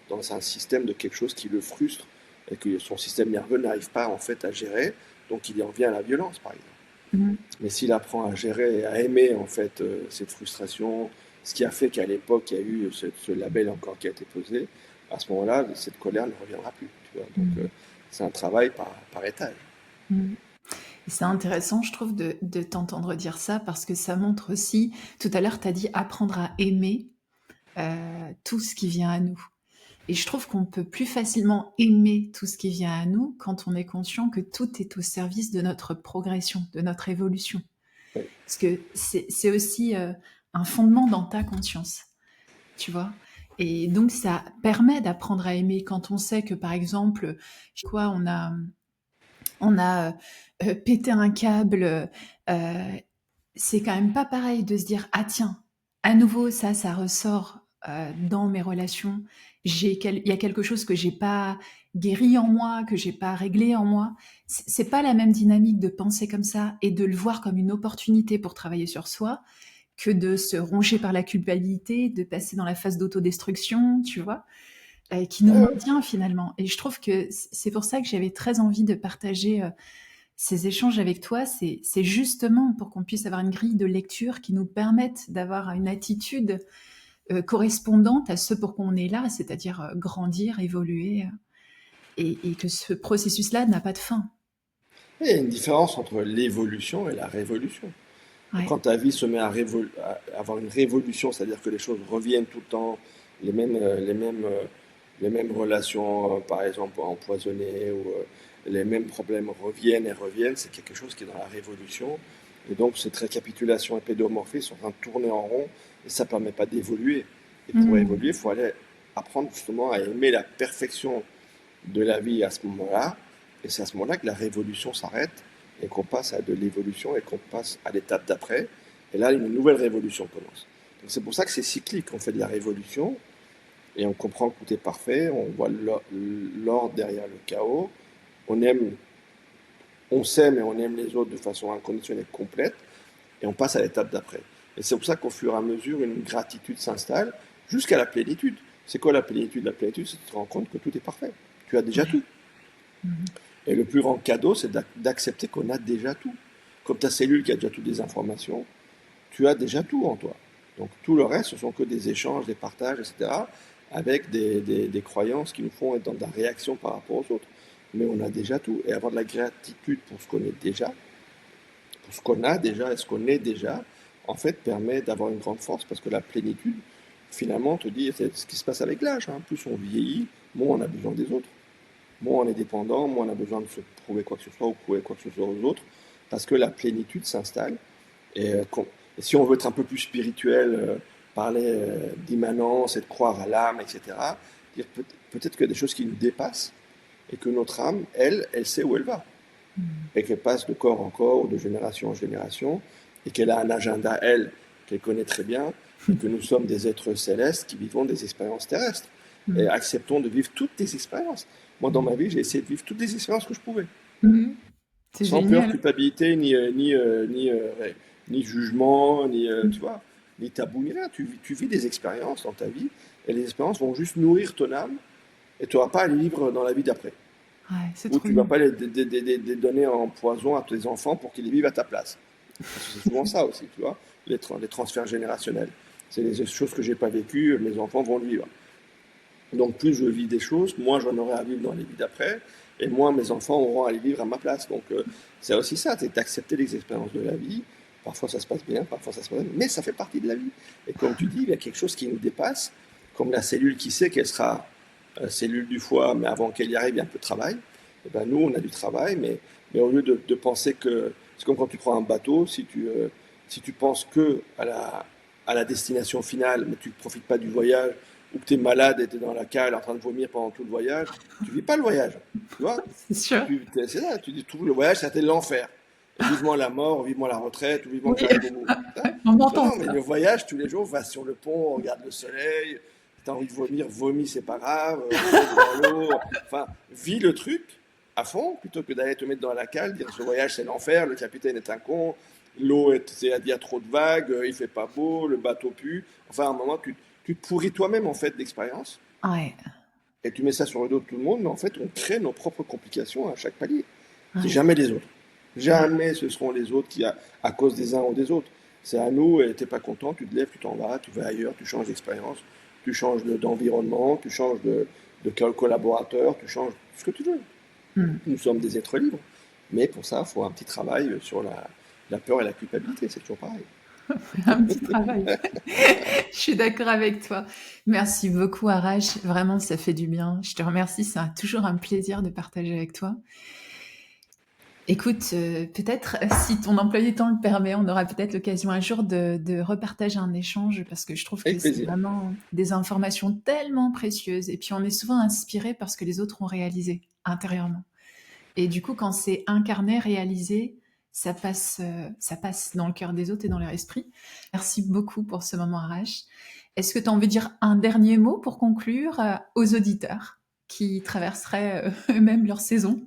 [SPEAKER 2] dans un système de quelque chose qui le frustre et que son système nerveux n'arrive pas en fait à gérer, donc il en vient à la violence, par exemple.
[SPEAKER 1] Mhm.
[SPEAKER 2] Mais s'il apprend à gérer et à aimer en fait cette frustration, ce qui a fait qu'à l'époque il y a eu ce label encore qui a été posé, à ce moment-là, cette colère ne reviendra plus. Tu vois. Donc
[SPEAKER 1] Mhm.
[SPEAKER 2] c'est un travail par étage.
[SPEAKER 1] Mhm. Et c'est intéressant, je trouve, de t'entendre dire ça parce que ça montre aussi, tout à l'heure, tu as dit apprendre à aimer tout ce qui vient à nous. Et je trouve qu'on peut plus facilement aimer tout ce qui vient à nous quand on est conscient que tout est au service de notre progression, de notre évolution.
[SPEAKER 2] Oui.
[SPEAKER 1] Parce que c'est aussi un fondement dans ta conscience, tu vois. Et donc ça permet d'apprendre à aimer quand on sait que, par exemple, quoi, on a pété un câble. C'est quand même pas pareil de se dire ah tiens, à nouveau ça ressort dans mes relations. Il y a quelque chose que j'ai pas guéri en moi, que j'ai pas réglé en moi. C'est pas la même dynamique de penser comme ça et de le voir comme une opportunité pour travailler sur soi que de se ronger par la culpabilité, de passer dans la phase d'autodestruction, tu vois, qui nous maintient finalement. Et je trouve que c'est pour ça que j'avais très envie de partager ces échanges avec toi, c'est justement pour qu'on puisse avoir une grille de lecture qui nous permette d'avoir une attitude correspondante à ce pour qu'on est là, c'est-à-dire grandir, évoluer, et que ce processus-là n'a pas de fin.
[SPEAKER 2] Il y a une différence entre l'évolution et la révolution. Donc,
[SPEAKER 1] Ouais.
[SPEAKER 2] quand ta vie se met à avoir une révolution, c'est-à-dire que les choses reviennent tout le temps, les mêmes relations, par exemple, empoisonnées, ou les mêmes problèmes reviennent et reviennent, c'est quelque chose qui est dans la révolution. Et donc, cette récapitulation et pédomorphie sont en train de tourner en rond, et ça ne permet pas d'évoluer. Et pour
[SPEAKER 1] Mmh.
[SPEAKER 2] évoluer, il faut aller apprendre justement à aimer la perfection de la vie à ce moment-là. Et c'est à ce moment-là que la révolution s'arrête et qu'on passe à de l'évolution et qu'on passe à l'étape d'après. Et là, une nouvelle révolution commence. Donc c'est pour ça que c'est cyclique. On fait de la révolution et on comprend que tout est parfait. On voit l'ordre derrière le chaos. On aime, on s'aime et on aime les autres de façon inconditionnelle complète. Et on passe à l'étape d'après. Et c'est pour ça qu'au fur et à mesure, une gratitude s'installe jusqu'à la plénitude. C'est quoi la plénitude? La plénitude, c'est de te rendre compte que tout est parfait. Tu as déjà
[SPEAKER 1] Ouais.
[SPEAKER 2] tout.
[SPEAKER 1] Mmh.
[SPEAKER 2] Et le plus grand cadeau, c'est d'accepter qu'on a déjà tout. Comme ta cellule qui a déjà toutes les informations, tu as déjà tout en toi. Donc tout le reste, ce sont que des échanges, des partages, etc., avec des croyances qui nous font être dans de la réaction par rapport aux autres. Mais on a déjà tout. Et avoir de la gratitude pour ce qu'on est déjà, pour ce qu'on a déjà et ce qu'on est déjà, en fait, permet d'avoir une grande force parce que la plénitude, finalement, te dit, c'est ce qui se passe avec l'âge. Hein. Plus on vieillit, moins on a besoin des autres. Moins on est dépendant, moins on a besoin de se prouver quoi que ce soit ou prouver quoi que ce soit aux autres, parce que la plénitude s'installe. Et si on veut être un peu plus spirituel, parler d'immanence et de croire à l'âme, etc., dire peut-être qu'il y a des choses qui nous dépassent et que notre âme, elle sait où elle va.
[SPEAKER 1] Mmh.
[SPEAKER 2] Et qu'elle passe de corps en corps, ou de génération en génération, et qu'elle a un agenda, elle, qu'elle connaît très bien, et que nous sommes des êtres célestes qui vivons des expériences terrestres. Et
[SPEAKER 1] Mmh.
[SPEAKER 2] acceptons de vivre toutes les expériences. Moi, dans
[SPEAKER 1] Mmh.
[SPEAKER 2] ma vie, j'ai essayé de vivre toutes les expériences que je pouvais,
[SPEAKER 1] Mmh. C'est
[SPEAKER 2] sans peur,
[SPEAKER 1] génial.
[SPEAKER 2] culpabilité, ni jugement, tu vois, ni tabou, ni rien. Tu vis des expériences dans ta vie, et les expériences vont juste nourrir ton âme, et tu n'auras pas à les vivre dans la vie d'après.
[SPEAKER 1] Ouais, c'est
[SPEAKER 2] Ou
[SPEAKER 1] trop
[SPEAKER 2] tu ne vas
[SPEAKER 1] bien.
[SPEAKER 2] pas les donner en poison à tes enfants pour qu'ils les vivent à ta place. Parce que c'est souvent ça aussi, tu vois, les transferts générationnels. C'est les choses que j'ai pas vécues, mes enfants vont le vivre. Donc plus je vis des choses, moins j'en aurai à vivre dans les vies d'après, et moins mes enfants auront à les vivre à ma place. Donc c'est aussi ça, c'est d'accepter les expériences de la vie. Parfois ça se passe bien, parfois ça se passe mal, mais ça fait partie de la vie. Et comme tu dis, il y a quelque chose qui nous dépasse, comme la cellule qui sait qu'elle sera cellule du foie, mais avant qu'elle y arrive, il y a un peu de travail. Et ben nous, on a du travail, mais au lieu de penser que... C'est comme quand tu prends un bateau, si tu penses que à la destination finale, mais tu ne profites pas du voyage, ou que tu es malade et tu es dans la cale en train de vomir pendant tout le voyage, tu vis pas le voyage. Tu vois?
[SPEAKER 1] C'est sûr.
[SPEAKER 2] C'est ça, tu dis tout le voyage, c'était l'enfer. Et vivement la mort, vivement la retraite, ou vivement
[SPEAKER 1] Oui,
[SPEAKER 2] que j'arrive au bout. Hein.
[SPEAKER 1] on
[SPEAKER 2] Non,
[SPEAKER 1] entend
[SPEAKER 2] non, mais
[SPEAKER 1] ça.
[SPEAKER 2] le voyage, tous les jours, va sur le pont, regarde le soleil, t'as envie de vomir, vomis, c'est pas grave, saute dans l'eau. Enfin, vis le truc à fond, plutôt que d'aller te mettre dans la cale, dire ce voyage c'est l'enfer, le capitaine est un con, il y a trop de vagues, il fait pas beau, le bateau pue. Enfin, à un moment, tu te pourris toi-même en fait d'expérience,
[SPEAKER 1] Ouais,
[SPEAKER 2] et tu mets ça sur le dos de tout le monde, mais en fait, on crée nos propres complications à chaque palier. C'est
[SPEAKER 1] ouais,
[SPEAKER 2] jamais les autres.
[SPEAKER 1] ouais.
[SPEAKER 2] Jamais ce seront les autres à cause des uns ou des autres. C'est à nous, et t'es pas content, tu te lèves, tu t'en vas, tu vas ailleurs, tu changes d'expérience, tu changes d'environnement, tu changes de collaborateur, tu changes ce que tu veux.
[SPEAKER 1] Hmm.
[SPEAKER 2] Nous sommes des êtres libres. Mais pour ça, il faut un petit travail sur la peur et la culpabilité, c'est toujours pareil.
[SPEAKER 1] Un petit travail. Je suis d'accord avec toi. Merci beaucoup, Arash. Vraiment, ça fait du bien. Je te remercie. C'est toujours un plaisir de partager avec toi. Écoute, peut-être, si ton emploi du temps le permet, on aura peut-être l'occasion un jour de repartager un échange parce que je trouve que
[SPEAKER 2] Avec
[SPEAKER 1] c'est
[SPEAKER 2] plaisir.
[SPEAKER 1] vraiment des informations tellement précieuses et puis on est souvent inspiré par ce que les autres ont réalisé intérieurement et du coup, quand c'est incarné, réalisé, ça passe dans le cœur des autres et dans leur esprit. Merci beaucoup pour ce moment, Arash. Est-ce que tu as envie de dire un dernier mot pour conclure, aux auditeurs qui traverseraient, eux-mêmes leur saison?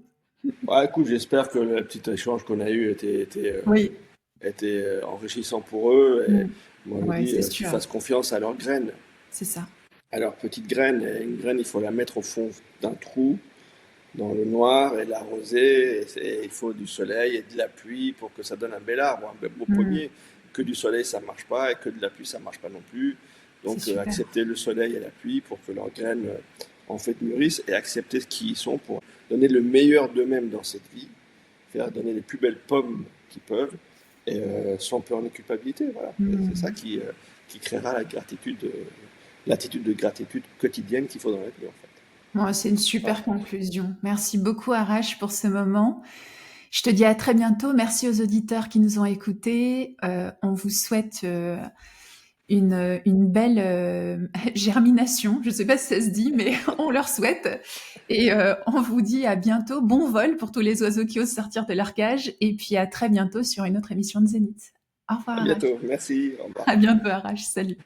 [SPEAKER 2] Ouais, écoute, j'espère que le petit échange qu'on a eu
[SPEAKER 1] Oui.
[SPEAKER 2] était enrichissant pour eux. Et
[SPEAKER 1] Mmh.
[SPEAKER 2] moi, je
[SPEAKER 1] Ouais,
[SPEAKER 2] dis
[SPEAKER 1] c'est
[SPEAKER 2] qu'ils
[SPEAKER 1] sûr.
[SPEAKER 2] fassent confiance à leurs graines.
[SPEAKER 1] C'est ça.
[SPEAKER 2] À leurs petites graines. Et une graine, il faut la mettre au fond d'un trou, dans le noir, et l'arroser. Il faut du soleil et de la pluie pour que ça donne un bel arbre, un beau
[SPEAKER 1] Mmh.
[SPEAKER 2] pommier. Que du soleil, ça marche pas, et que de la pluie, ça marche pas non plus.
[SPEAKER 1] C'est
[SPEAKER 2] Donc,
[SPEAKER 1] super.
[SPEAKER 2] accepter le soleil et la pluie pour que leurs graines en fait mûrissent, et accepter ce qu'ils sont pour donner le meilleur d'eux-mêmes dans cette vie, faire donner les plus belles pommes qu'ils peuvent, et sans peur ni culpabilité. Voilà. Et c'est ça
[SPEAKER 1] Mmh.
[SPEAKER 2] qui créera la gratitude, l'attitude de gratitude quotidienne qu'il faut dans la vie, en fait.
[SPEAKER 1] Ouais, c'est une
[SPEAKER 2] Voilà.
[SPEAKER 1] super conclusion. Merci beaucoup, Arash, pour ce moment. Je te dis à très bientôt. Merci aux auditeurs qui nous ont écoutés. On vous souhaite une belle germination. Je ne sais pas si ça se dit, mais on leur souhaite. Et on vous dit à bientôt. Bon vol pour tous les oiseaux qui osent sortir de leur cage. Et puis à très bientôt sur une autre émission de Zénith. Au revoir,
[SPEAKER 2] À
[SPEAKER 1] Arash.
[SPEAKER 2] bientôt. Merci. Au revoir.
[SPEAKER 1] À bientôt, Arash. Salut.